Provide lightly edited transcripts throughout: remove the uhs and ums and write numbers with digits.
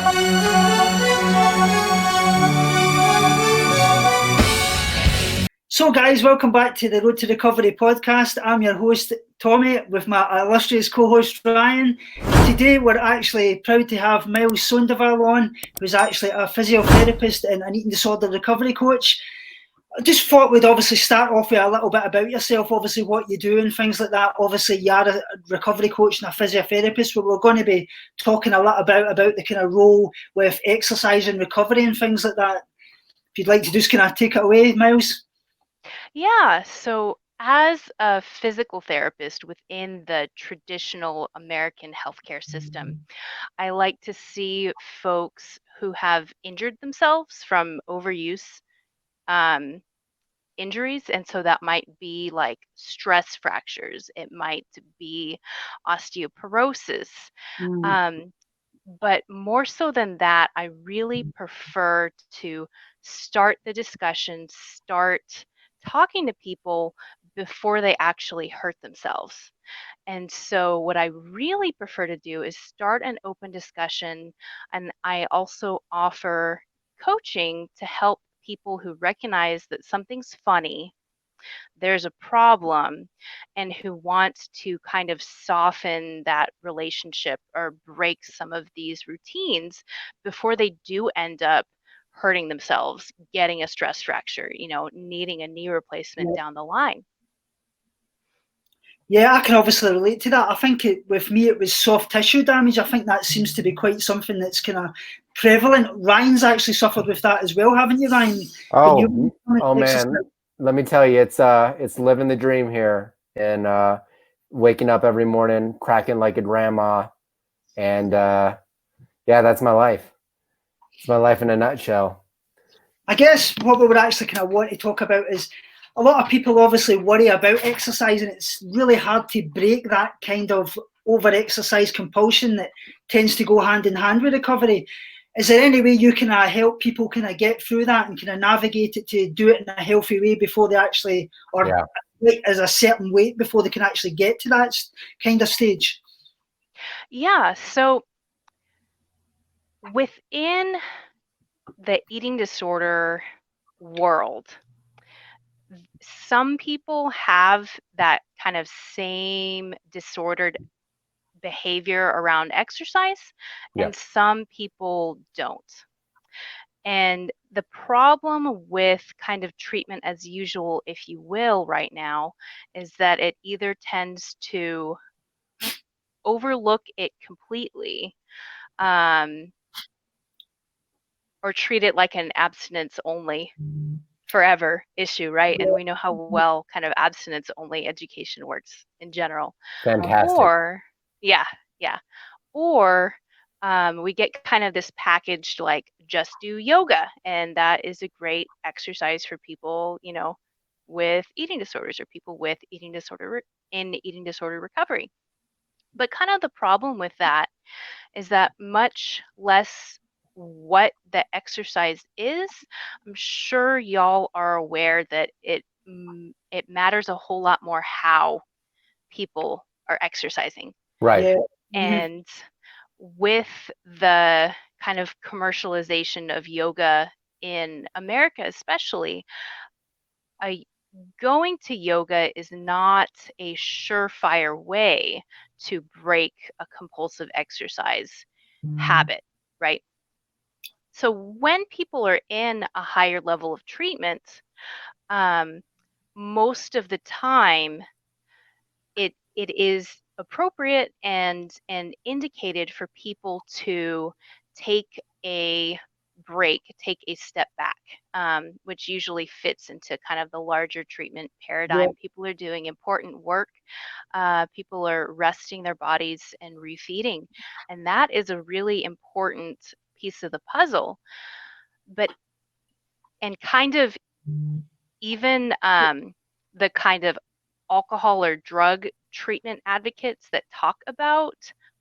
So guys, welcome back to the Road to Recovery podcast. I'm your host, Tommy, with my illustrious co-host, Ryan. Today, we're actually proud to have Myles Sandoval on, who's actually a physiotherapist and an eating disorder recovery coach. I just thought we'd obviously start off with a little bit about yourself, obviously what you do and things like that. Obviously, you're a recovery coach and a physiotherapist, but we're going to be talking a lot about the kind of role with exercise and recovery and things like that. If you'd like to just kind of take it away, Myles. Yeah, so as a physical therapist within the traditional American healthcare system, I like to see folks who have injured themselves from overuse um, injuries. And so that might be like stress fractures, it might be osteoporosis. Um, but more so than that, I really prefer to start the discussion, start talking to people before they actually hurt themselves. And so, what I really prefer to do is start an open discussion. And I also offer coaching to help people who recognize that something's funny, there's a problem, and who wants to kind of soften that relationship or break some of these routines before they do end up hurting themselves, getting a stress fracture, needing a knee replacement down the line. Yeah, I can obviously relate to that. I think with me, it was soft tissue damage. I think that seems to be quite something that's kind of prevalent. Ryan's actually suffered with that as well, haven't you, Ryan? Oh man, let me tell you, it's living the dream here, and waking up every morning, cracking like a grandma, and yeah, that's my life. It's my life in a nutshell. I guess what we would actually kind of want to talk about is a lot of people obviously worry about exercise, and it's really hard to break that kind of over-exercise compulsion that tends to go hand in hand with recovery. Is there any way you can help people kind of get through that and kind of navigate it to do it in a healthy way before they actually, or as a certain weight before they can actually get to that kind of stage? Yeah, so within the eating disorder world, some people have that kind of same disordered behavior around exercise, and some people don't. And the problem with kind of treatment as usual, if you will, right now, is that it either tends to overlook it completely, or treat it like an abstinence only forever issue, right? And we know how well kind of abstinence only education works in general. Fantastic. Or, yeah. Or we get kind of this packaged like just do yoga, and that is a great exercise for people, with eating disorders or people with eating disorder in eating disorder recovery. But kind of the problem with that is that much less what the exercise is, I'm sure y'all are aware that it matters a whole lot more how people are exercising. Right. Yeah. And with the kind of commercialization of yoga in America, especially, going to yoga is not a surefire way to break a compulsive exercise habit, right? So when people are in a higher level of treatment, most of the time it is appropriate and indicated for people to take a break, take a step back, which usually fits into kind of the larger treatment paradigm. People are doing important work. People are resting their bodies and refeeding. And that is a really important piece of the puzzle. And kind of even the kind of alcohol or drug treatment advocates that talk about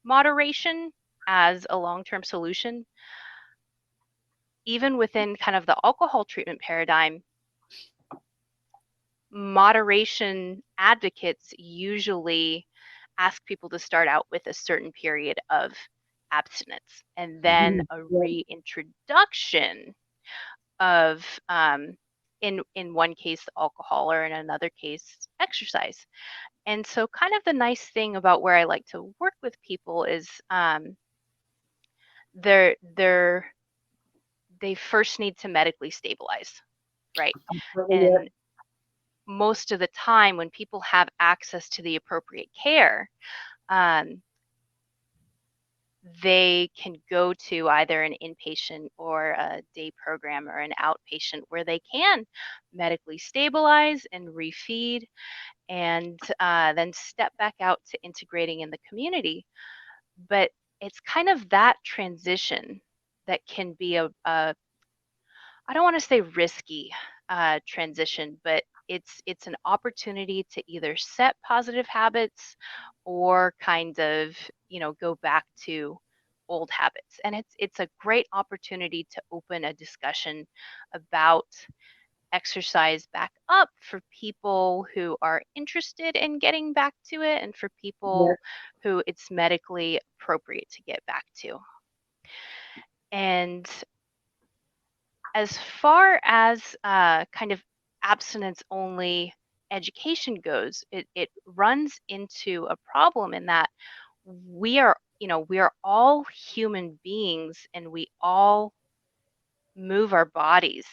moderation as a long-term solution, even within kind of the alcohol treatment paradigm, moderation advocates usually ask people to start out with a certain period of abstinence, and then a reintroduction of in one case alcohol, or in another case exercise. And so kind of the nice thing about where I like to work with people is they're they first need to medically stabilize, right? And most of the time when people have access to the appropriate care, they can go to either an inpatient or a day program or an outpatient where they can medically stabilize and refeed, and then step back out to integrating in the community. But it's kind of that transition that can be a I don't want to say risky transition, but it's an opportunity to either set positive habits or kind of, go back to old habits. And it's a great opportunity to open a discussion about exercise back up for people who are interested in getting back to it, and for people who it's medically appropriate to get back to. And as far as kind of abstinence only education goes, it runs into a problem in that we are, we are all human beings, and we all move our bodies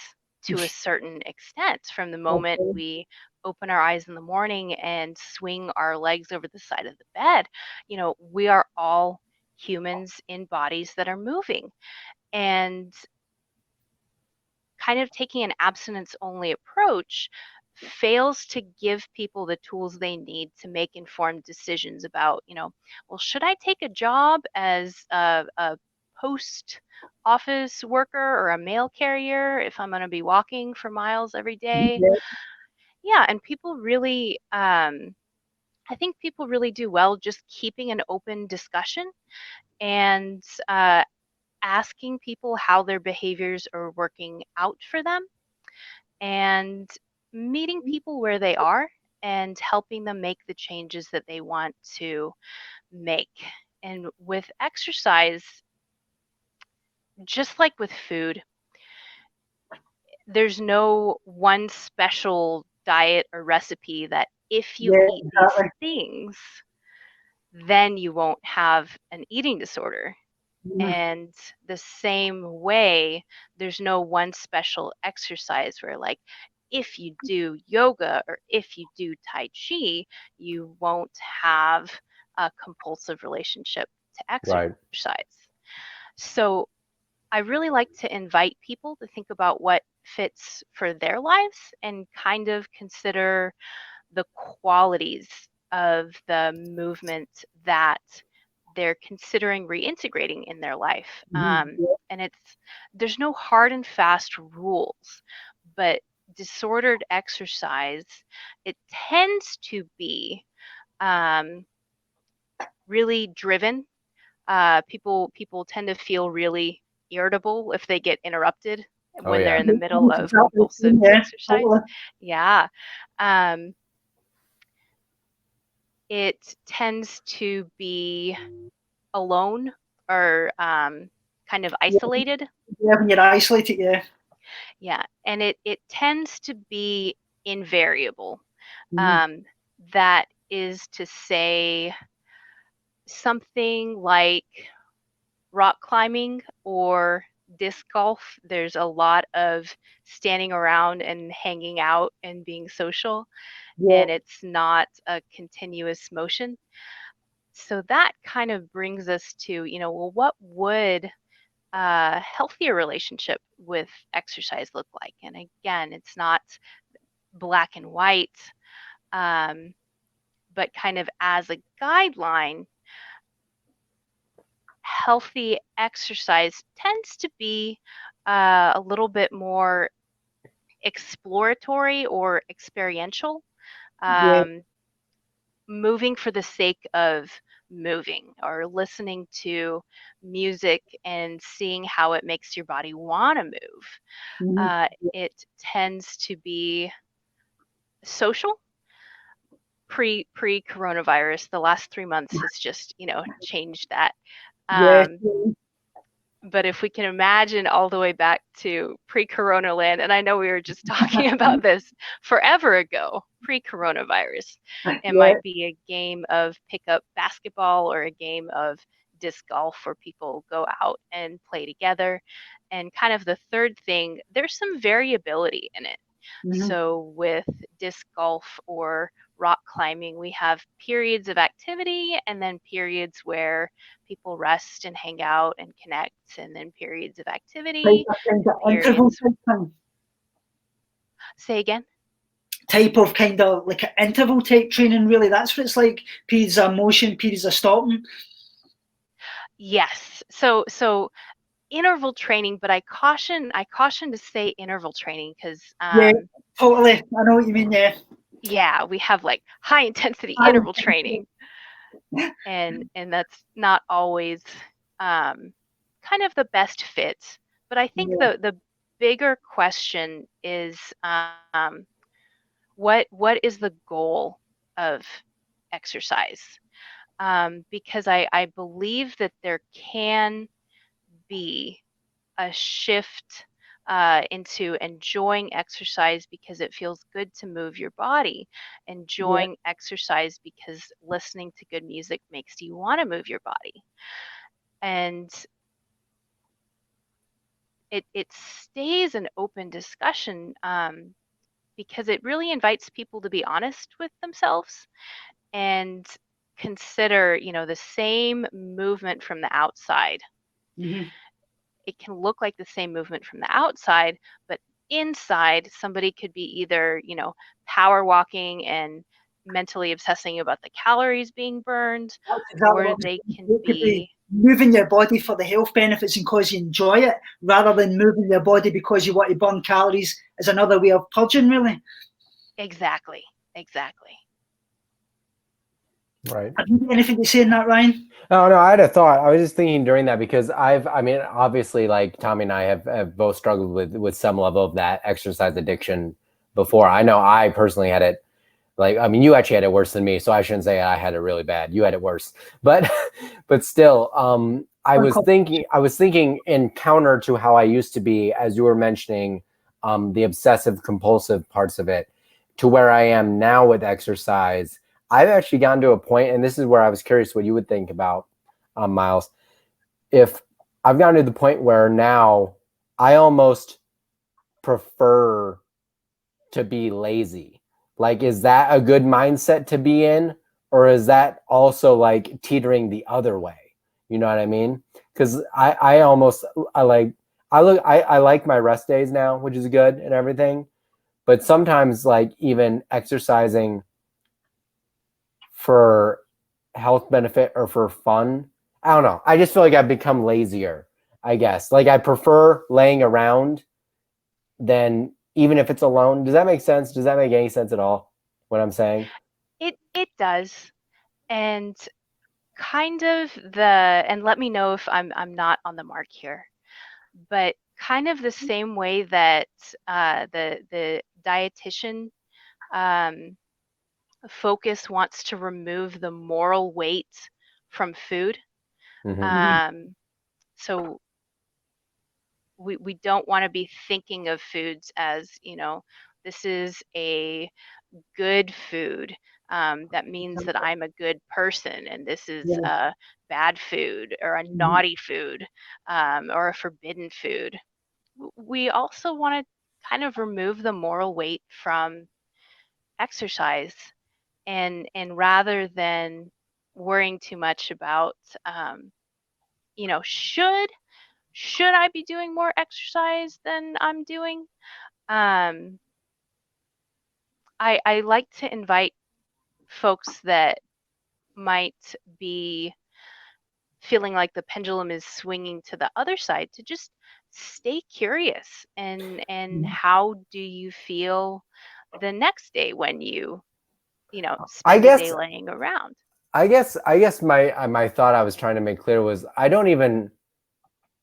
to a certain extent from the moment we open our eyes in the morning and swing our legs over the side of the bed. We are all humans in bodies that are moving. And kind of taking an abstinence only approach fails to give people the tools they need to make informed decisions about, well, should I take a job as a post office worker or a mail carrier if I'm going to be walking for miles every day? Yeah, and people really, I think people really do well just keeping an open discussion and asking people how their behaviors are working out for them, and meeting people where they are and helping them make the changes that they want to make. And with exercise, just like with food, there's no one special diet or recipe that if you eat these things, then you won't have an eating disorder. And the same way, there's no one special exercise where, like, if you do yoga or if you do Tai Chi, you won't have a compulsive relationship to exercise. Right. So I really like to invite people to think about what fits for their lives and kind of consider the qualities of the movement that they're considering reintegrating in their life. And there's no hard and fast rules, but disordered exercise, it tends to be really driven. People tend to feel really irritable if they get interrupted when they're in the middle of compulsive exercise. Yeah. It tends to be alone or kind of isolated. Yeah, when you're isolated, yeah. Yeah, and it tends to be invariable. That is to say, something like rock climbing or disc golf. There's a lot of standing around and hanging out and being social, and it's not a continuous motion. So that kind of brings us to, well, what would a healthier relationship with exercise look like? And again, it's not black and white, but kind of as a guideline, healthy exercise tends to be a little bit more exploratory or experiential. Moving for the sake of moving, or listening to music and seeing how it makes your body want to move. It tends to be social. Pre coronavirus, the last 3 months has just changed that. Yeah. But if we can imagine all the way back to pre-corona land, and I know we were just talking about this forever ago, pre-coronavirus, it might be a game of pick up basketball or a game of disc golf where people go out and play together. And kind of the third thing, there's some variability in it. So with disc golf or rock climbing, we have periods of activity and then periods where people rest and hang out and connect, and then periods of activity. Periods. Say again? Type of kind of like an interval type training, really. That's what it's like. Periods of motion, periods of stopping. Yes. So interval training, but I caution to say interval training because yeah, totally. I know what you mean. Yeah, we have like high intensity interval training, and that's not always kind of the best fit. But I think the bigger question is what is the goal of exercise? Because I believe that there can be a shift into enjoying exercise because it feels good to move your body, enjoying exercise because listening to good music makes you want to move your body. And it stays an open discussion because it really invites people to be honest with themselves and consider, the same movement from the outside. It can look like the same movement from the outside, but inside somebody could be either, power walking and mentally obsessing about the calories being burned, or they can be moving your body for the health benefits and because you enjoy it, rather than moving your body because you want to burn calories is another way of purging, really. Exactly. Right. Have you got anything to say in that, Ryan? No, I had a thought. I was just thinking during that because obviously, like Tommy and I have both struggled with some level of that exercise addiction before. I know I personally had it. You actually had it worse than me, so I shouldn't say I had it really bad. You had it worse, but still, I was thinking in counter to how I used to be, as you were mentioning, the obsessive compulsive parts of it, to where I am now with exercise. I've actually gotten to a point, and this is where I was curious what you would think about, Myles. If I've gotten to the point where now I almost prefer to be lazy. Like, is that a good mindset to be in? Or is that also like teetering the other way? You know what I mean? Because I like my rest days now, which is good and everything. But sometimes like even exercising for health benefit or for fun, I don't know. I just feel like I've become lazier, I guess. Like I prefer laying around than even if it's alone. Does that make sense? Does that make any sense at all, what I'm saying? It does. And kind of and let me know if I'm not on the mark here, but kind of the same way that the dietitian focus wants to remove the moral weight from food. So we don't want to be thinking of foods as, this is a good food. That means that I'm a good person, and this is a bad food or a naughty food or a forbidden food. We also want to kind of remove the moral weight from exercise, and rather than worrying too much about, should I be doing more exercise than I'm doing? I like to invite folks that might be feeling like the pendulum is swinging to the other side to just stay curious, and how do you feel the next day when you spend a day laying around? I guess my thought I was trying to make clear was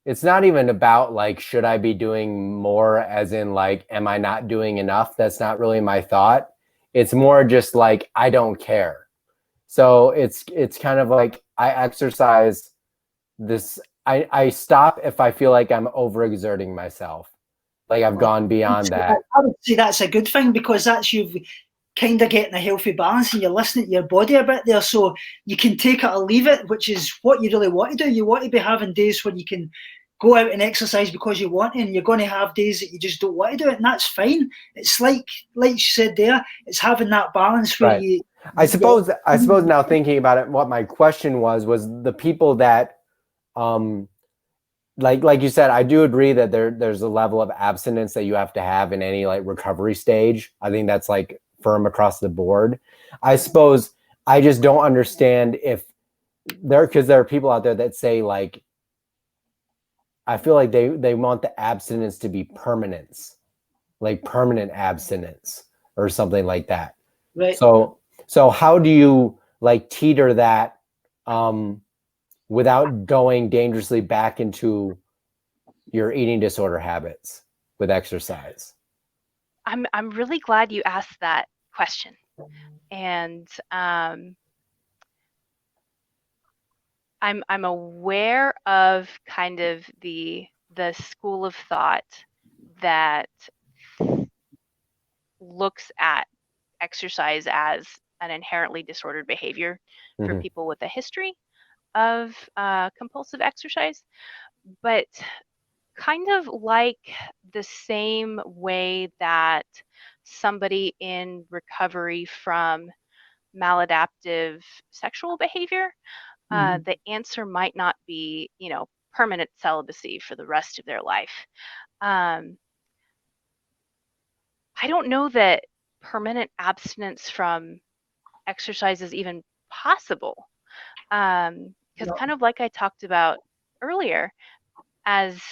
it's not even about like, should I be doing more, as in like, am I not doing enough? That's not really my thought. It's more just like, I don't care. So it's kind of like I exercise I stop if I feel like I'm overexerting myself. Like I've gone beyond that. I would say that's a good thing, because that's you've kind of getting a healthy balance and you're listening to your body a bit there. So you can take it or leave it, which is what you really want to do. You want to be having days when you can go out and exercise because you want to, and you're going to have days that you just don't want to do it, and that's fine. It's like you said there, it's having that balance where right. I suppose now thinking about it, what my question was the people that like you said, I do agree that there's a level of abstinence that you have to have in any like recovery stage. I think that's like firm across the board. I suppose I just don't understand if because there are people out there that say like, I feel like they want the abstinence to be permanence, like permanent abstinence or something like that. Right. So how do you like teeter that without going dangerously back into your eating disorder habits with exercise? I'm really glad you asked that question. And I'm aware of kind of the school of thought that looks at exercise as an inherently disordered behavior for people with a history of compulsive exercise, but kind of like the same way that somebody in recovery from maladaptive sexual behavior, the answer might not be, permanent celibacy for the rest of their life. I don't know that permanent abstinence from exercise is even possible. Because kind of like I talked about earlier, as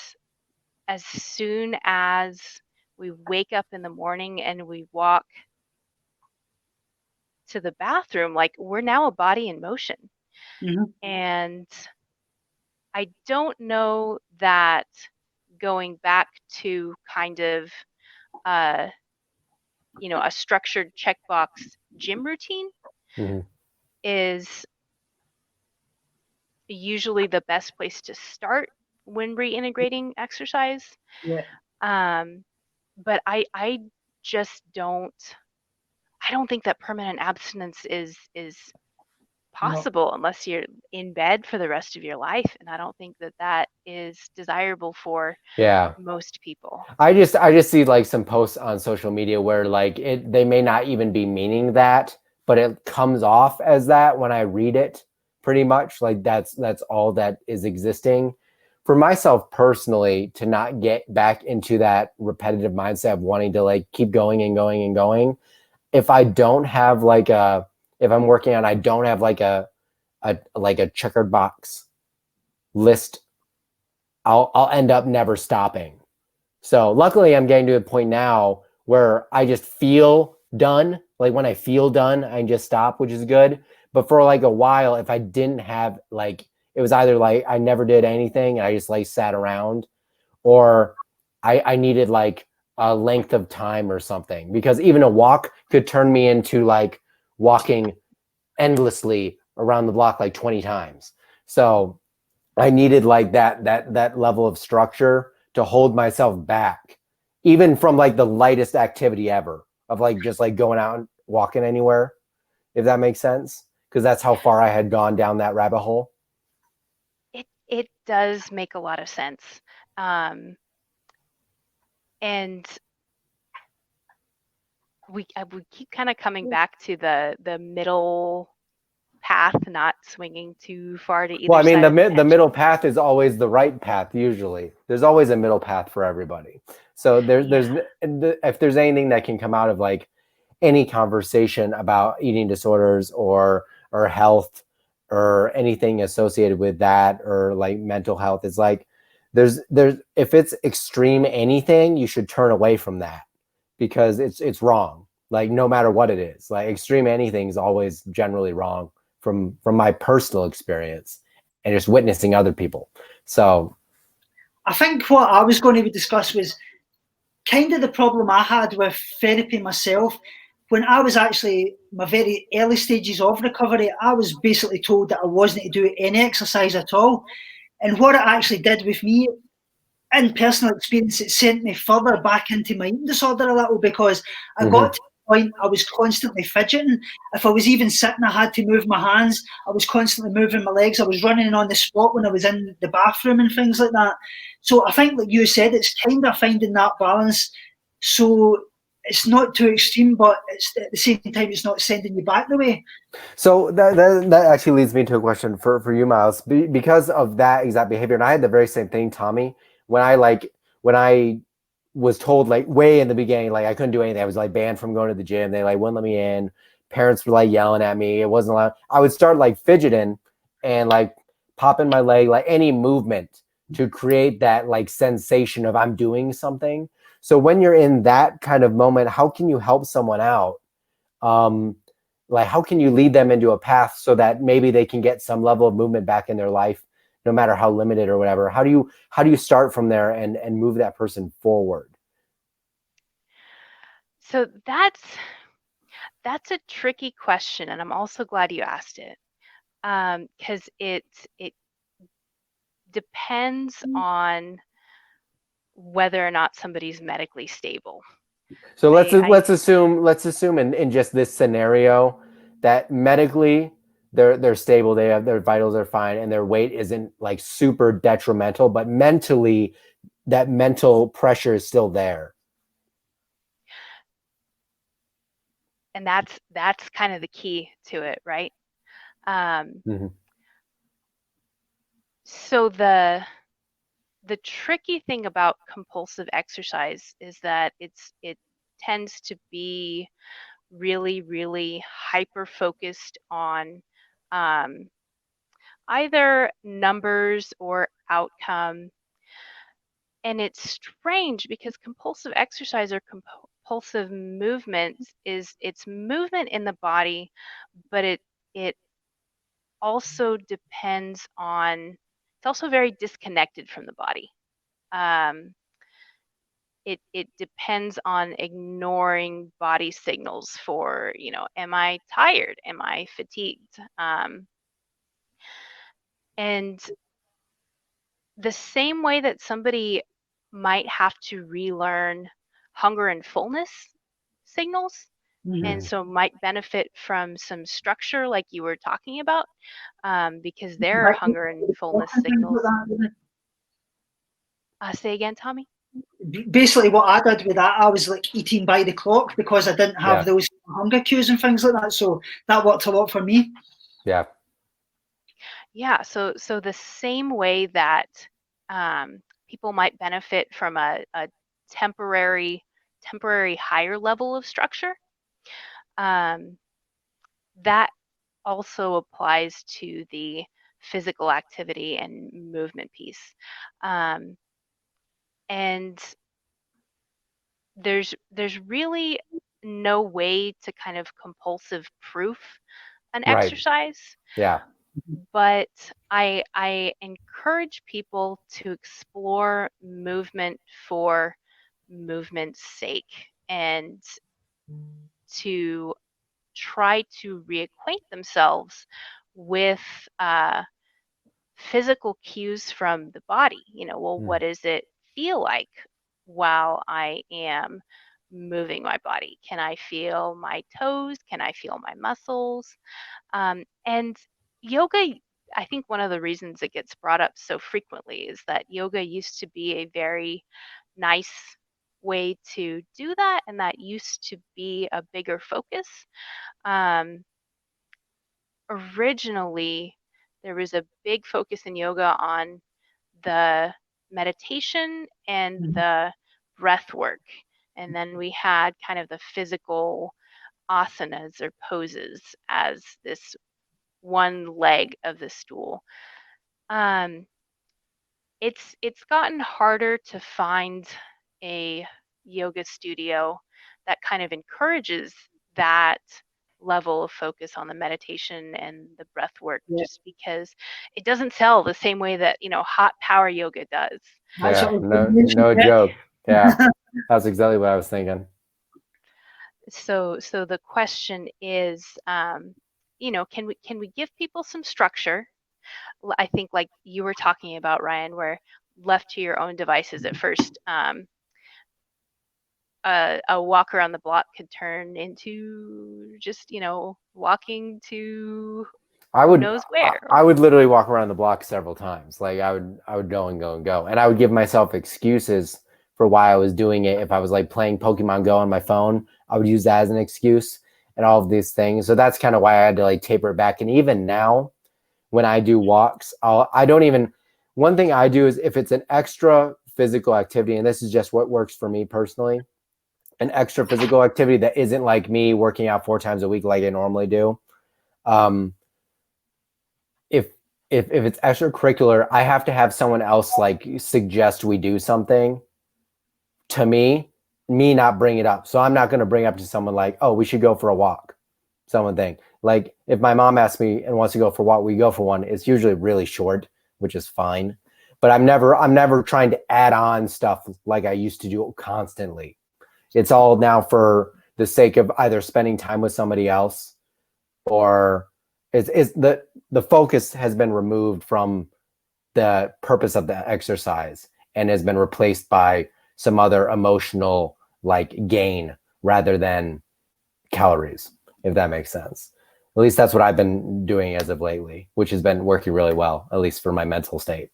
soon as we wake up in the morning and we walk to the bathroom, like we're now a body in motion. And I don't know that going back to kind of a structured checkbox gym routine is usually the best place to start when reintegrating exercise. But I just don't think that permanent abstinence is possible unless you're in bed for the rest of your life, and I don't think that is desirable for most people. I just see like some posts on social media where like they may not even be meaning that, but it comes off as that when I read it, pretty much like that's all that is existing. For myself personally, to not get back into that repetitive mindset of wanting to like keep going and going and going, if I don't have like if I'm working on, I don't have like a checkered box list, I'll end up never stopping. So luckily I'm getting to a point now where I just feel done. Like when I feel done, I just stop, which is good. But for like a while, if I didn't have like, it was either like I never did anything and I just like sat around, or I needed like a length of time or something, because even a walk could turn me into like walking endlessly around the block like 20 times. So I needed like that level of structure to hold myself back, even from like the lightest activity ever of like just like going out and walking anywhere, if that makes sense, because that's how far I had gone down that rabbit hole. It does make a lot of sense. And we keep kind of coming back to the middle path, not swinging too far to either well, I mean, side the middle path is always the right path. Usually there's always a middle path for everybody. So there's if there's anything that can come out of like any conversation about eating disorders or health or anything associated with that, or like mental health, it's like there's if it's extreme anything, you should turn away from that, because it's wrong. Like no matter what it is, like extreme anything is always generally wrong from my personal experience and just witnessing other people. So I think what I was going to discuss was kind of the problem I had with therapy myself. When I was actually my very early stages of recovery, I was basically told that I wasn't to do any exercise at all. And what it actually did with me, in personal experience, it sent me further back into my eating disorder a little, because I got to the point I was constantly fidgeting. If I was even sitting, I had to move my hands. I was constantly moving my legs. I was running on the spot when I was in the bathroom and things like that. So I think, like you said, it's kind of finding that balance. So it's not too extreme, but it's at the same time, it's not sending you back the way. So that actually leads me to a question for you, Myles. Because of that exact behavior, and I had the very same thing, Tommy. When I was told, like, way in the beginning, like I couldn't do anything. I was like banned from going to the gym. They like wouldn't let me in. Parents were like yelling at me. It wasn't allowed. I would start like fidgeting and like popping my leg, like any movement to create that like sensation of I'm doing something. So when you're in that kind of moment, how can you help someone out? Like, how can you lead them into a path so that maybe they can get some level of movement back in their life, no matter how limited or whatever? How do you start from there and move that person forward? So that's a tricky question, and I'm also glad you asked it, because it depends on whether or not somebody's medically stable. So let's assume in just this scenario that medically they're stable, they have their vitals are fine, and their weight isn't like super detrimental, but mentally that mental pressure is still there. And that's kind of the key to it, right? So the tricky thing about compulsive exercise is that it tends to be really, really hyper focused on either numbers or outcome. And it's strange because compulsive exercise or compulsive movement it's movement in the body, but it also depends on, it's also very disconnected from the body. It depends on ignoring body signals for, am I tired? Am I fatigued? And the same way that somebody might have to relearn hunger and fullness signals, and so might benefit from some structure like you were talking about, because their hunger and fullness signals. Say again, Tommy? Basically, what I did with that, I was like eating by the clock because I didn't have those hunger cues and things like that. So that worked a lot for me. Yeah. So the same way that people might benefit from a temporary higher level of structure, that also applies to the physical activity and movement piece. And there's really no way to kind of compulsive proof an exercise. Yeah. But I encourage people to explore movement for movement's sake, and to try to reacquaint themselves with physical cues from the body. What does it feel like while I am moving my body? Can I feel my toes? Can I feel my muscles? And yoga, I think one of the reasons it gets brought up so frequently is that yoga used to be a very nice way to do that, and that used to be a bigger focus. Originally, there was a big focus in yoga on the meditation and the breath work. And then we had kind of the physical asanas or poses as this one leg of the stool. It's gotten harder to find a yoga studio that kind of encourages that level of focus on the meditation and the breath work, just because it doesn't sell the same way that hot power yoga does. Yeah, no joke. Yeah, that's exactly what I was thinking. So the question is, can we give people some structure, I think like you were talking about, Ryan, where left to your own devices at first, a walk around the block could turn into just, walking to who knows where. I would literally walk around the block several times. Like I would go and go and go. And I would give myself excuses for why I was doing it. If I was like playing Pokemon Go on my phone, I would use that as an excuse and all of these things. So that's kind of why I had to like taper it back. And even now when I do walks, one thing I do is if it's an extra physical activity, and this is just what works for me personally, an extra physical activity that isn't like me working out 4 times a week like I normally do. If it's extracurricular, I have to have someone else like suggest we do something to me not bring it up. So I'm not going to bring up to someone like, oh, we should go for a walk. Someone think like if my mom asks me and wants to go for a walk, we go for one. It's usually really short, which is fine. But I'm never trying to add on stuff like I used to do constantly. It's all now for the sake of either spending time with somebody else or it's the focus has been removed from the purpose of the exercise and has been replaced by some other emotional like gain rather than calories, if that makes sense. At least that's what I've been doing as of lately, which has been working really well, at least for my mental state.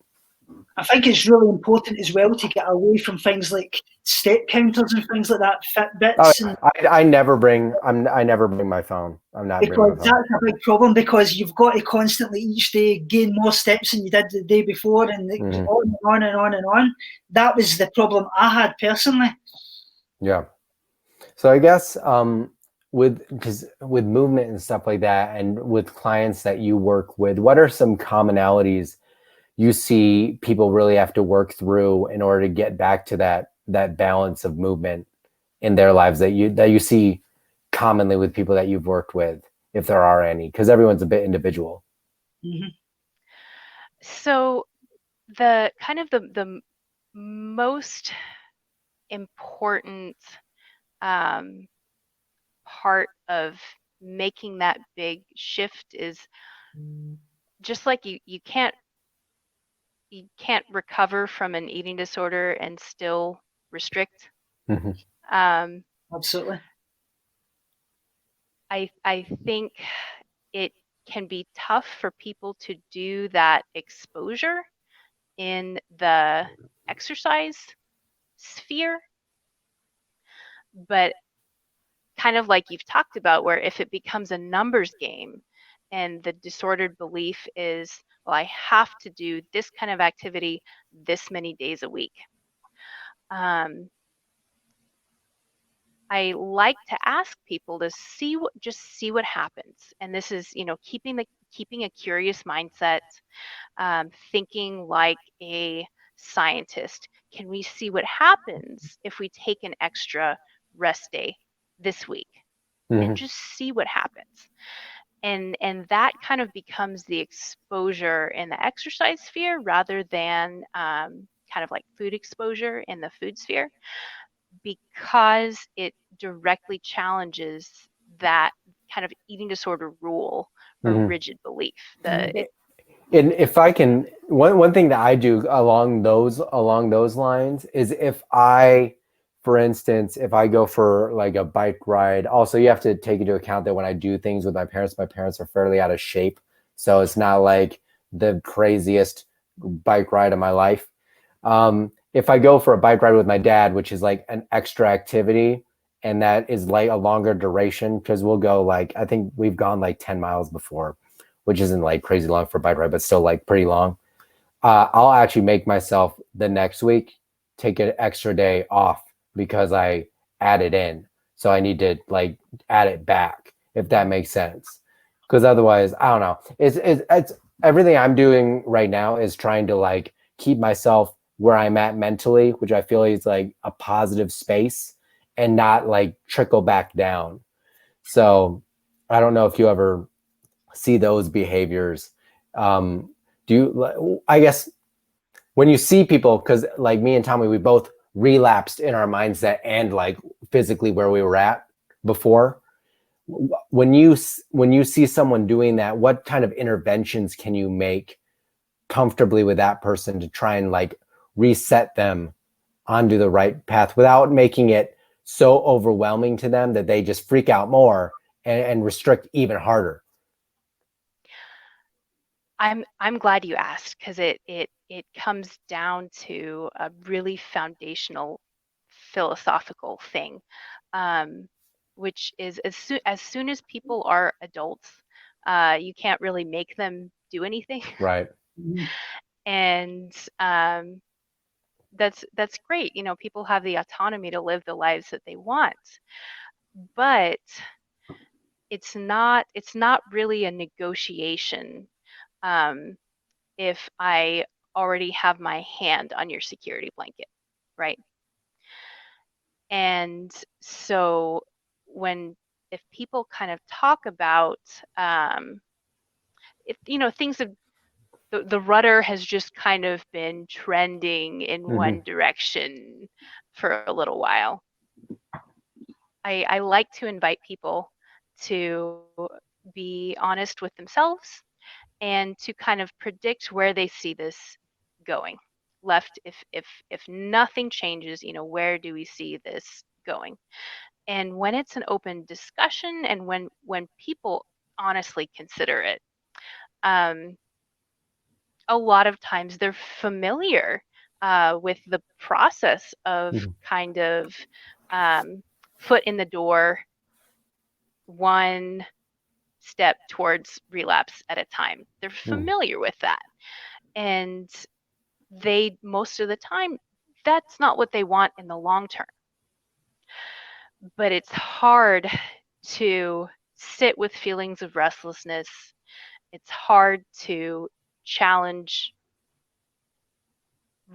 I think it's really important as well to get away from things like step counters and things like that, Fitbits. Oh, I never bring my phone. I'm not bringing my phone. Because that's a big problem because you've got to constantly each day gain more steps than you did the day before, and it goes on and on and on and on. That was the problem I had personally. Yeah. So I guess with movement and stuff like that, and with clients that you work with, what are some commonalities you see people really have to work through in order to get back to that balance of movement in their lives that you see commonly with people that you've worked with, if there are any, because everyone's a bit individual. Mm-hmm. So the kind of the most important part of making that big shift is just like you can't recover from an eating disorder and still restrict. Absolutely. I think it can be tough for people to do that exposure in the exercise sphere, but kind of like you've talked about, where if it becomes a numbers game and the disordered belief is, well, I have to do this kind of activity this many days a week. I like to ask people to see what happens. And this is, keeping a curious mindset, thinking like a scientist. Can we see what happens if we take an extra rest day this week and just see what happens? And that kind of becomes the exposure in the exercise sphere rather than kind of like food exposure in the food sphere, because it directly challenges that kind of eating disorder rule or rigid belief. And if I can, one thing that I do along those lines is for instance, if I go for like a bike ride, also you have to take into account that when I do things with my parents are fairly out of shape. So it's not like the craziest bike ride of my life. If I go for a bike ride with my dad, which is like an extra activity, and that is like a longer duration, because we'll go like, I think we've gone like 10 miles before, which isn't like crazy long for a bike ride, but still like pretty long. I'll actually make myself the next week take an extra day off because I added in. So I need to like add it back, if that makes sense. Because otherwise, I don't know. It's everything I'm doing right now is trying to like keep myself where I'm at mentally, which I feel is like a positive space and not like trickle back down. So I don't know if you ever see those behaviors. Do you, I guess when you see people, because like me and Tommy, we both relapsed in our mindset and like physically where we were at before. When you see someone doing that, what kind of interventions can you make comfortably with that person to try and like reset them onto the right path without making it so overwhelming to them that they just freak out more and restrict even harder? I'm glad you asked, because it comes down to a really foundational philosophical thing, which is as soon as people are adults, you can't really make them do anything. Right. And that's great. You know, people have the autonomy to live the lives that they want, but it's not really a negotiation. If I already have my hand on your security blanket, right? And so if people kind of talk about, if things have, the rudder has just kind of been trending in one direction for a little while, I like to invite people to be honest with themselves and to kind of predict where they see this going. Left, if nothing changes, where do we see this going? And when it's an open discussion, and when people honestly consider it, a lot of times they're familiar with the process of kind of foot in the door, one step towards relapse at a time. They're familiar with that. And they, most of the time, that's not what they want in the long term. But it's hard to sit with feelings of restlessness. It's hard to challenge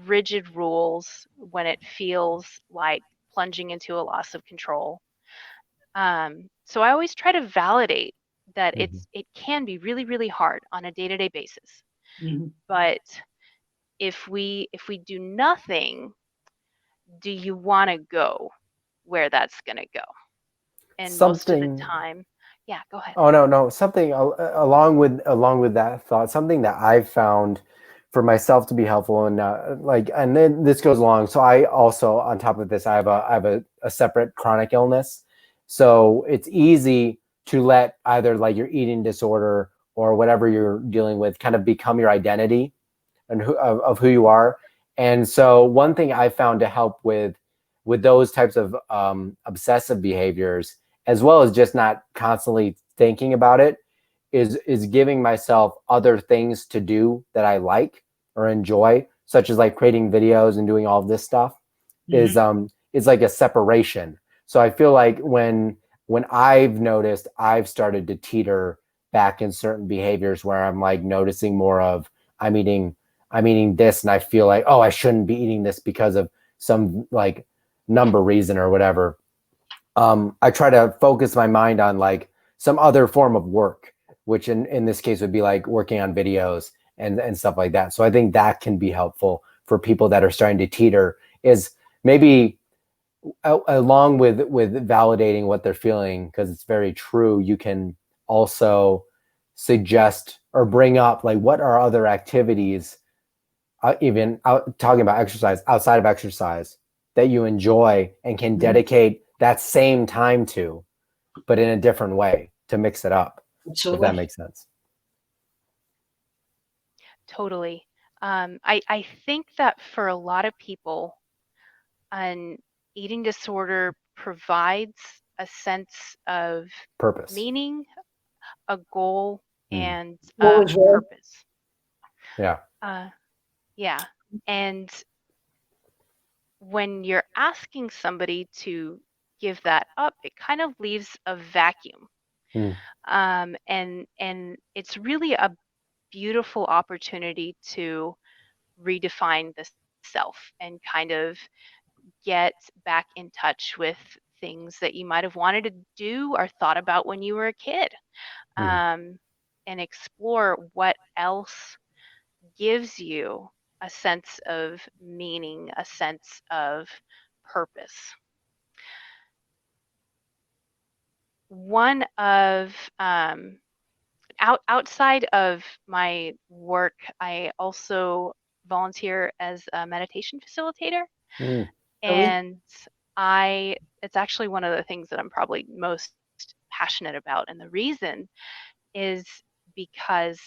rigid rules when it feels like plunging into a loss of control. So I always try to validate that it can be really, really hard on a day-to-day basis. But if we do nothing, do you want to go where that's going to go? And most of the time, yeah, go ahead. Oh, no, something along with that thought, something that I've found for myself to be helpful, and and then this goes along. So I also, on top of this, I have a separate chronic illness. So it's easy to let either like your eating disorder or whatever you're dealing with kind of become your identity and of who you are. And so one thing I found to help with those types of obsessive behaviors, as well as just not constantly thinking about it, is giving myself other things to do that I like or enjoy, such as like creating videos and doing all of this stuff. Is like a separation. So I feel like when I've noticed I've started to teeter back in certain behaviors where I'm like noticing more of I'm eating this and I feel like, oh, I shouldn't be eating this because of some like number reason or whatever. I try to focus my mind on like some other form of work, which in this case would be like working on videos and stuff like that. So I think that can be helpful for people that are starting to teeter, is maybe along with validating what they're feeling, because it's very true. You can also suggest or bring up like, what are other activities, even talking about exercise, outside of exercise, that you enjoy and can dedicate that same time to, but in a different way, to mix it up. Absolutely. If that makes sense. Totally. I think that for a lot of people, an eating disorder provides a sense of purpose, meaning, a goal, and purpose. Yeah. Yeah. And when you're asking somebody to give that up, it kind of leaves a vacuum. And it's really a beautiful opportunity to redefine the self and kind of get back in touch with things that you might have wanted to do or thought about when you were a kid, and explore what else gives you a sense of meaning, a sense of purpose. One of outside of my work, I also volunteer as a meditation facilitator. And it's actually one of the things that I'm probably most passionate about. And the reason is because,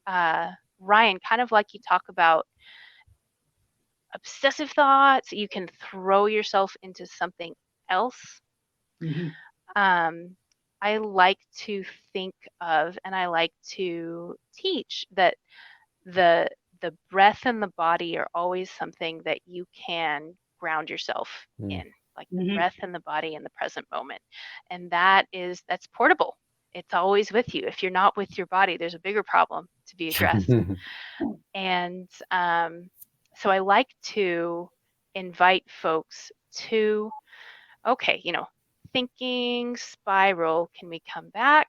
Ryan, kind of like you talk about obsessive thoughts, you can throw yourself into something else. I like to think of, and I like to teach that the breath and the body are always something that you can ground yourself in, like the breath and the body in the present moment. And that's portable. It's always with you. If you're not with your body, there's a bigger problem to be addressed. And so I like to invite folks to, okay, thinking spiral, can we come back?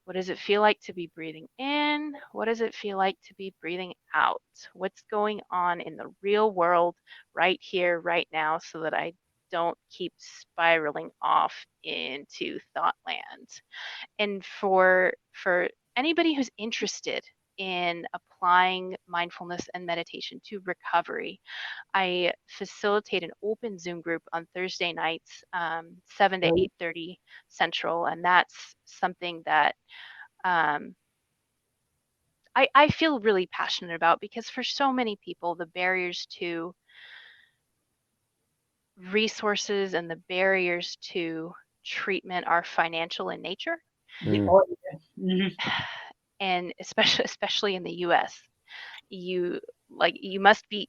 What does it feel like to be breathing in? What does it feel like to be breathing out? What's going on in the real world right here, right now, so that I don't keep spiraling off into thought land? And for anybody who's interested in applying mindfulness and meditation to recovery, I facilitate an open Zoom group on Thursday nights, 7 to 8:30 Central, and that's something that I feel really passionate about, because for so many people, the barriers to resources and the barriers to treatment are financial in nature. And especially in the US, you must be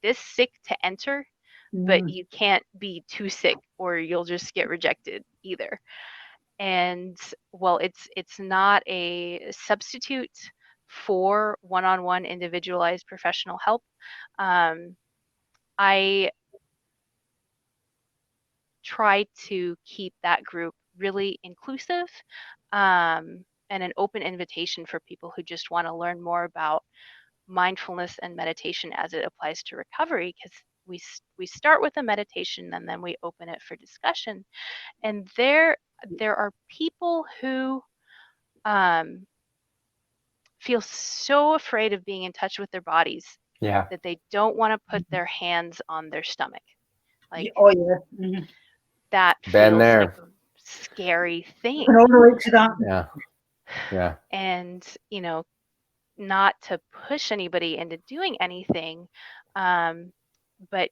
this sick to enter, but you can't be too sick or you'll just get rejected either. And well, it's not a substitute for one-on-one individualized professional help. I try to keep that group really inclusive, and an open invitation for people who just want to learn more about mindfulness and meditation as it applies to recovery, because we start with a meditation and then we open it for discussion. And there are people who feel so afraid of being in touch with their bodies that they don't want to put their hands on their stomach. Like, that feels like a scary thing. Yeah. And not to push anybody into doing anything, but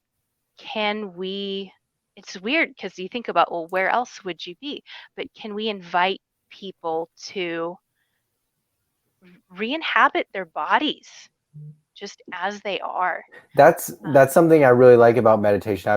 it's weird because you think about, well, where else would you be? But can we invite people to re-inhabit their bodies just as they are? That's something I really like about meditation.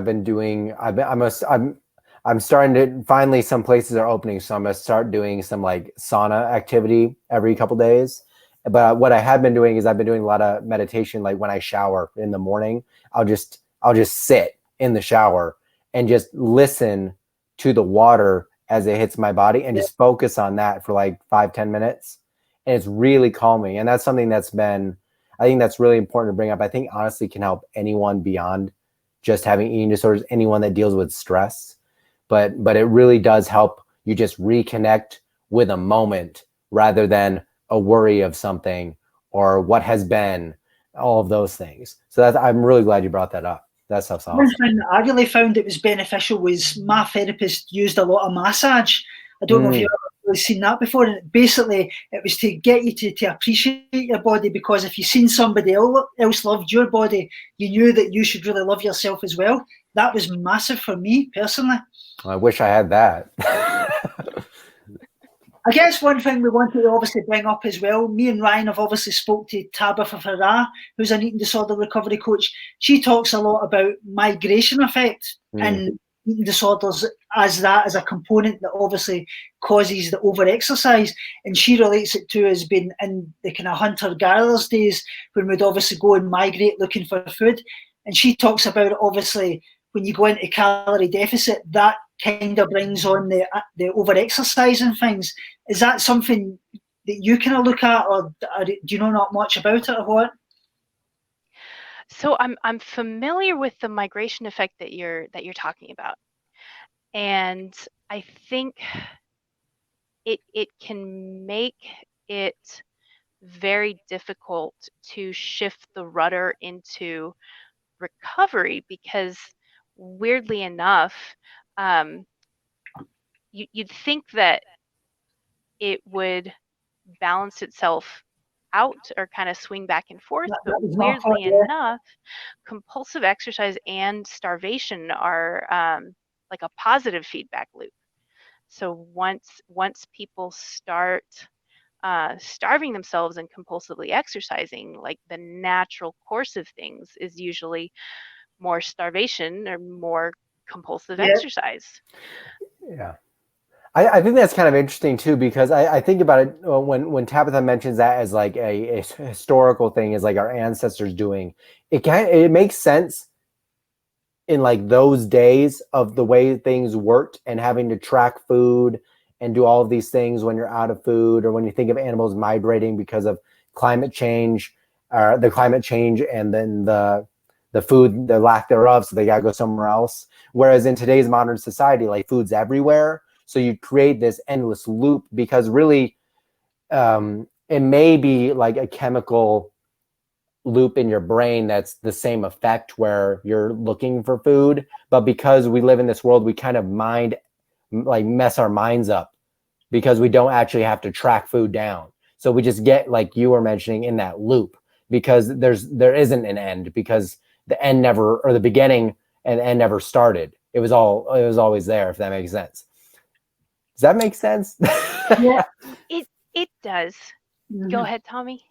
I'm starting to, finally some places are opening, so I'm gonna start doing some like sauna activity every couple days. But what I have been doing is I've been doing a lot of meditation. Like when I shower in the morning, I'll just sit in the shower and just listen to the water as it hits my body and just focus on that for like 5-10 minutes. And it's really calming. And that's something I think that's really important to bring up. I think honestly can help anyone beyond just having eating disorders, anyone that deals with stress. But it really does help you just reconnect with a moment rather than a worry of something or what has been, all of those things. So I'm really glad you brought that up. That stuff's awesome. One thing that I really found it was beneficial was my therapist used a lot of massage. I don't know if you've ever seen that before. And basically, it was to get you to appreciate your body, because if you've seen somebody else loved your body, you knew that you should really love yourself as well. That was massive for me personally. I wish I had that. I guess one thing we wanted to obviously bring up as well, me and Ryan have obviously spoke to Tabitha Farah, who's an eating disorder recovery coach. She talks a lot about migration effect and eating disorders as a component that obviously causes the overexercise. And she relates it to as being in the kind of hunter-gatherers days when we'd obviously go and migrate looking for food. And she talks about it, when you go into calorie deficit, that kind of brings on the over-exercise and things. Is that something that you kind of look at, or do you know not much about it, or what? So I'm familiar with the migration effect that you're talking about, and I think it can make it very difficult to shift the rudder into recovery, because weirdly enough, you'd think that it would balance itself out or kind of swing back and forth, but weirdly enough, compulsive exercise and starvation are like a positive feedback loop. So once people start starving themselves and compulsively exercising, like the natural course of things is usually more starvation or more compulsive exercise. Yeah. I think that's kind of interesting too, because I think about it when Tabitha mentions that as like a historical thing, is like our ancestors doing it. It makes sense in like those days of the way things worked and having to track food and do all of these things when you're out of food, or when you think of animals migrating because of climate change, the climate change, and then the food, the lack thereof, so they gotta go somewhere else. Whereas in today's modern society, like food's everywhere. So you create this endless loop, because really it may be like a chemical loop in your brain that's the same effect where you're looking for food. But because we live in this world, we kind of mess our minds up, because we don't actually have to track food down. So we just get, like you were mentioning, in that loop, because there isn't an end, because the end never, or the beginning and end never started. It was always there, if that makes sense. Does that make sense? Yeah, it does. Go ahead, Tommy.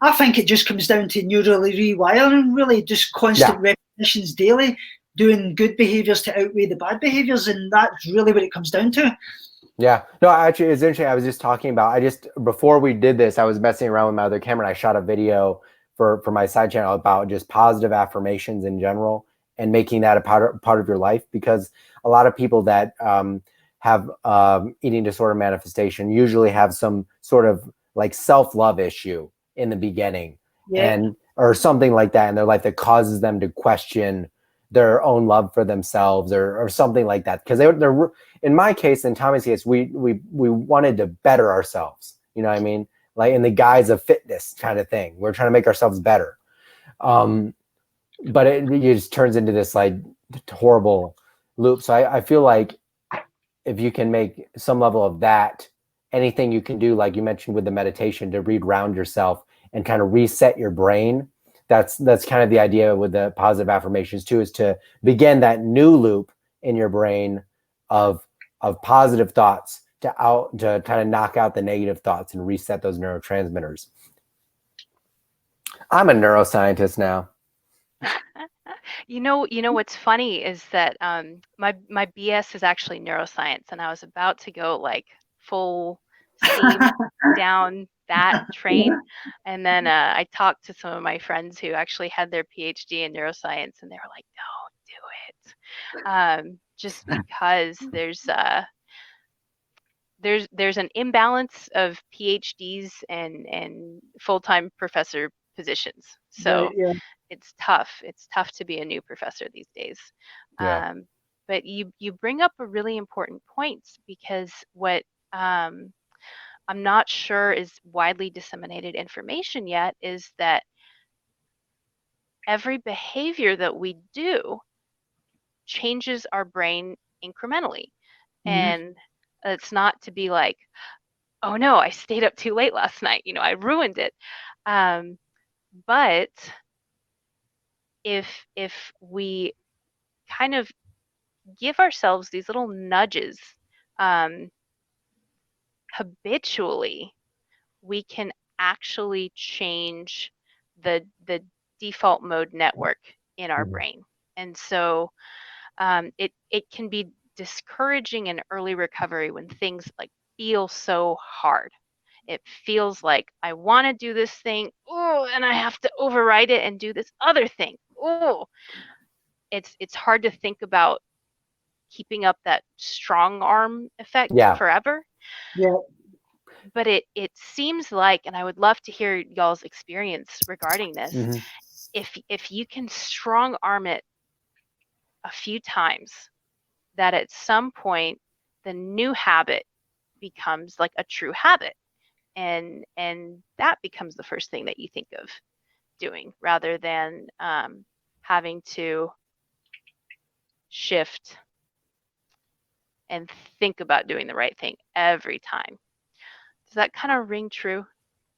I think it just comes down to neurally rewiring, really, just constant repetitions daily, doing good behaviors to outweigh the bad behaviors, and that's really what it comes down to. Yeah, no, actually, it's interesting. I was just talking about, before we did this, I was messing around with my other camera, and I shot a video for my side channel about just positive affirmations in general, and making that a part of your life, because a lot of people that have eating disorder manifestation usually have some sort of like self-love issue in the beginning, or something like that in their life that causes them to question their own love for themselves, or something like that. Because they're in my case, in Tommy's case, we wanted to better ourselves. You know what I mean? Like in the guise of fitness kind of thing. We're trying to make ourselves better. But it just turns into this like horrible loop. So I feel like if you can make some level of that, anything you can do, like you mentioned with the meditation, to reground yourself and kind of reset your brain. That's kind of the idea with the positive affirmations too, is to begin that new loop in your brain of positive thoughts to kind of knock out the negative thoughts and reset those neurotransmitters. I'm a neuroscientist now. You know what's funny is that my BS is actually neuroscience, and I was about to go like full steam down that train, and then I talked to some of my friends who actually had their PhD in neuroscience, and they were like, "Don't do it," just because there's an imbalance of PhDs and full-time professor positions, so. It's tough to be a new professor these days. But you bring up a really important point, because what I'm not sure is widely disseminated information yet is that every behavior that we do changes our brain incrementally. And it's not to be like, oh no, I stayed up too late last night, I ruined it. But if we kind of give ourselves these little nudges habitually, we can actually change the default mode network in our brain. And so it can be discouraging in early recovery when things like feel so hard. It feels like I want to do this thing, and I have to override it and do this other thing. It's hard to think about keeping up that strong arm effect forever. But it seems like, and I would love to hear y'all's experience regarding this, if you can strong arm it a few times, that at some point the new habit becomes like a true habit. and that becomes the first thing that you think of doing, rather than having to shift and think about doing the right thing every time. Does that kind of ring true?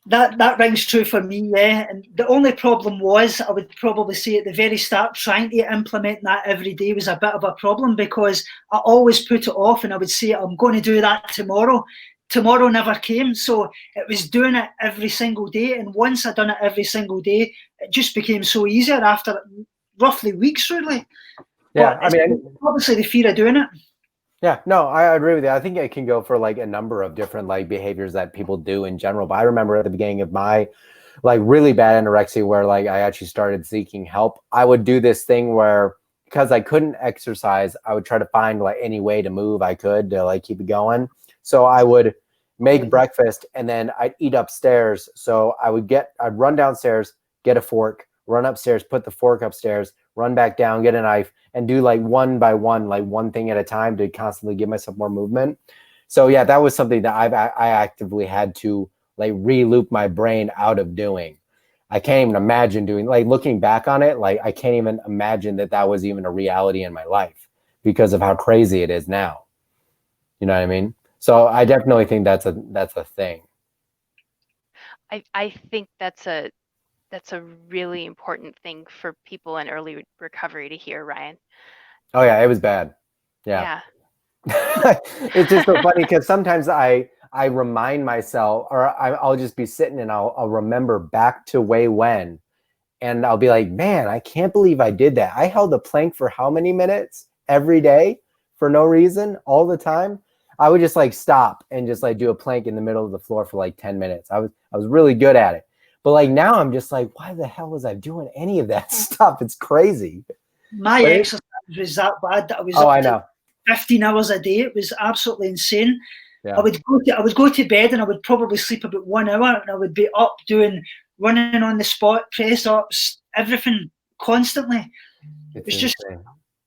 That rings true for me, yeah. And the only problem was, I would probably say at the very start, trying to implement that every day was a bit of a problem, because I always put it off, and I would say, I'm going to do that tomorrow. Tomorrow never came. So it was doing it every single day. And once I'd done it every single day, it just became so easier after roughly weeks, really. Yeah, but I mean, obviously the fear of doing it. Yeah, no, I agree with you. I think it can go for like a number of different like behaviors that people do in general. But I remember at the beginning of my like really bad anorexia, where like I actually started seeking help, I would do this thing where, because I couldn't exercise, I would try to find like any way to move I could to like keep it going. So I would make breakfast and then I'd eat upstairs. So I'd run downstairs, get a fork, run upstairs, put the fork upstairs, run back down, get a knife, and do like one by one, like one thing at a time to constantly give myself more movement. So yeah, that was something that I actively had to like re-loop my brain out of doing. I can't even imagine doing, like looking back on it, like I can't even imagine that was even a reality in my life because of how crazy it is now. You know what I mean? So I definitely think that's a thing. I think that's a really important thing for people in early recovery to hear, Ryan. Oh yeah, it was bad. Yeah. It's just so funny because sometimes I remind myself, or I'll just be sitting and I'll remember back to way when, and I'll be like, man, I can't believe I did that. I held a plank for how many minutes every day for no reason all the time. I would just like stop and just like do a plank in the middle of the floor for like 10 minutes. I was really good at it. But like now I'm just like, why the hell was I doing any of that stuff? It's crazy. My exercise was that bad that I was I know. 15 hours a day. It was absolutely insane. Yeah. I would go to bed and I would probably sleep about 1 hour, and I would be up running on the spot, press ups, everything constantly. It was just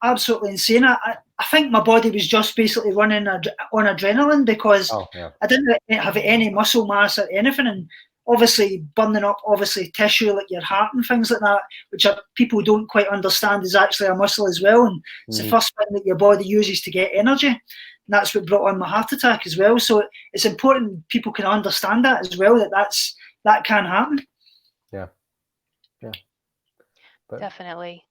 absolutely insane. I think my body was just basically running on adrenaline, because I didn't have any muscle mass or anything, and obviously burning up tissue like your heart and things like that, which people don't quite understand is actually a muscle as well, and it's the first thing that your body uses to get energy, and that's what brought on my heart attack as well. So it's important people can understand that as well, that can happen. Yeah. Definitely.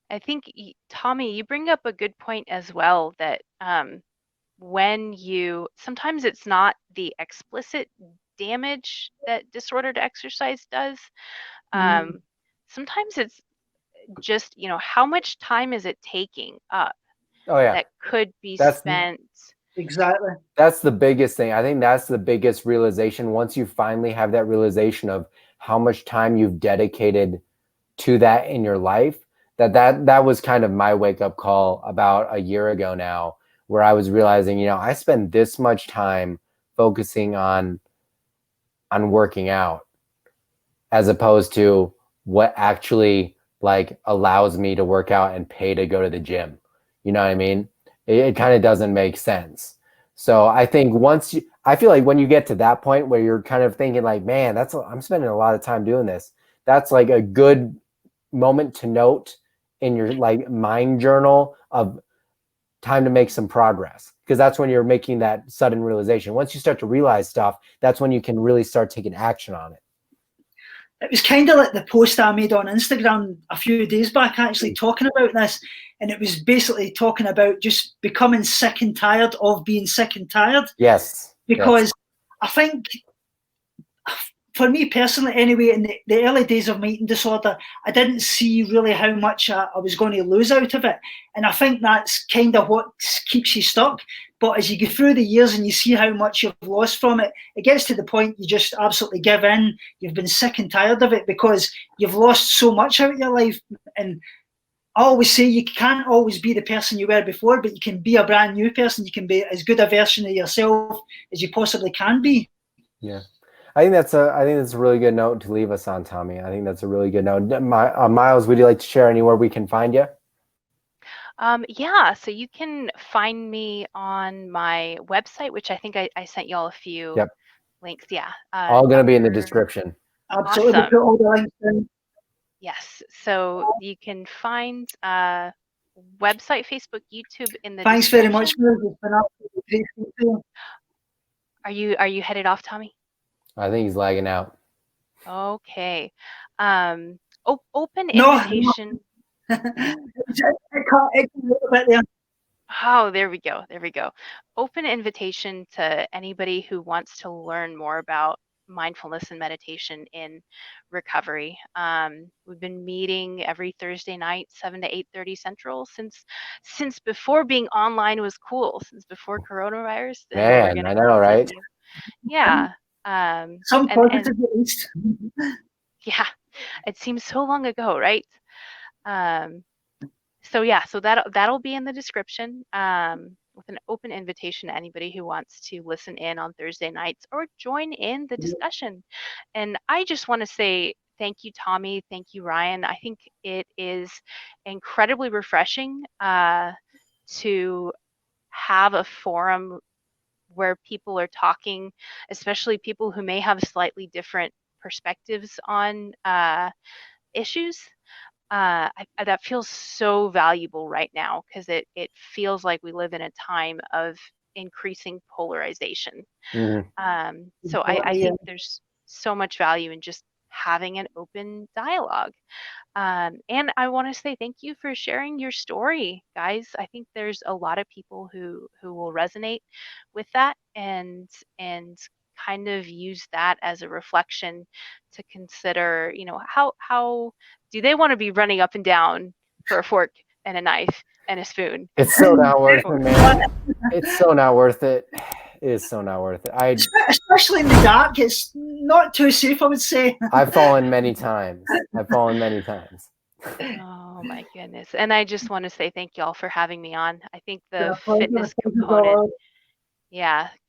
I think, Tommy, you bring up a good point as well, that sometimes it's not the explicit damage that disordered exercise does. Sometimes it's just, how much time is it taking up that could be spent. Exactly. That's the biggest thing. I think that's the biggest realization. Once you finally have that realization of how much time you've dedicated to that in your life, that was kind of my wake-up call about a year ago now, where I was realizing, I spend this much time focusing on working out as opposed to what actually like allows me to work out and pay to go to the gym. You know what I mean? It kind of doesn't make sense. So I think I feel like when you get to that point where you're kind of thinking like, man, I'm spending a lot of time doing this, that's like a good moment to note in your like mind journal of time to make some progress, because that's when you're making that sudden realization. Once you start to realize stuff, that's when you can really start taking action on it. It was kind of like the post I made on Instagram a few days back, actually talking about this, and it was basically talking about just becoming sick and tired of being sick and tired. Yes. Because I think, for me personally anyway, in the early days of my eating disorder, I didn't see really how much I was going to lose out of it. And I think that's kind of what keeps you stuck. But as you go through the years and you see how much you've lost from it, it gets to the point you just absolutely give in. You've been sick and tired of it because you've lost so much out of your life. And I always say you can't always be the person you were before, but you can be a brand new person. You can be as good a version of yourself as you possibly can be. Yeah. I think that's a really good note to leave us on, Tommy. I think that's a really good note. Myles, would you like to share anywhere we can find you? Yeah, so you can find me on my website, which I think I sent you all a few links. Yeah. All going to be in the description. Absolutely. Awesome. We'll put all the links in. Yes. So you can find website, Facebook, YouTube in the Thanks very description. much, Will. It's been absolutely great. Are you headed off, Tommy? I think he's lagging out. Okay. Open invitation. No. It cut a little bit there. Oh, there we go. There we go. Open invitation to anybody who wants to learn more about mindfulness and meditation in recovery. We've been meeting every Thursday night, 7 to 8:30 Central, since before being online was cool, since before coronavirus. And we're Man, gonna I know, right? continue. Yeah. Some and positive at least. yeah, it seems so long ago, right? So yeah, so that'll be in the description with an open invitation to anybody who wants to listen in on Thursday nights or join in the discussion. And I just want to say thank you, Tommy. Thank you, Ryan. I think it is incredibly refreshing to have a forum where people are talking, especially people who may have slightly different perspectives on issues. That feels so valuable right now because it feels like we live in a time of increasing polarization. So I think there's so much value in just having an open dialogue. And I want to say thank you for sharing your story, guys. I think there's a lot of people who will resonate with that and kind of use that as a reflection to consider, how do they want to be running up and down for a fork and a knife and a spoon? It's so not worth it, man. It's so not worth it. It is so not worth it. Especially in the dark, it's not too safe, I would say. I've fallen many times. Oh my goodness. And I just want to say thank you all for having me on. I think the fitness component,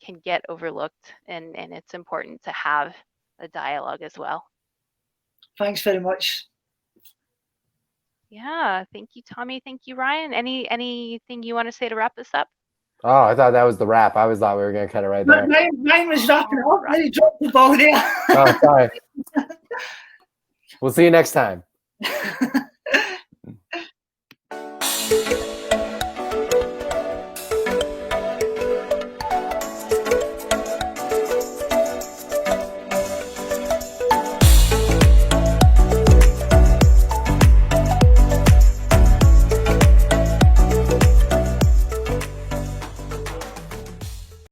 can get overlooked, and it's important to have a dialogue as well. Thanks very much. Yeah, thank you, Tommy. Thank you, Ryan. Anything you want to say to wrap this up? Oh, I thought that was the wrap. I was thought we were going to cut it right there. Mine was wrapping up. Right. I dropped the ball there. Oh, sorry. We'll see you next time.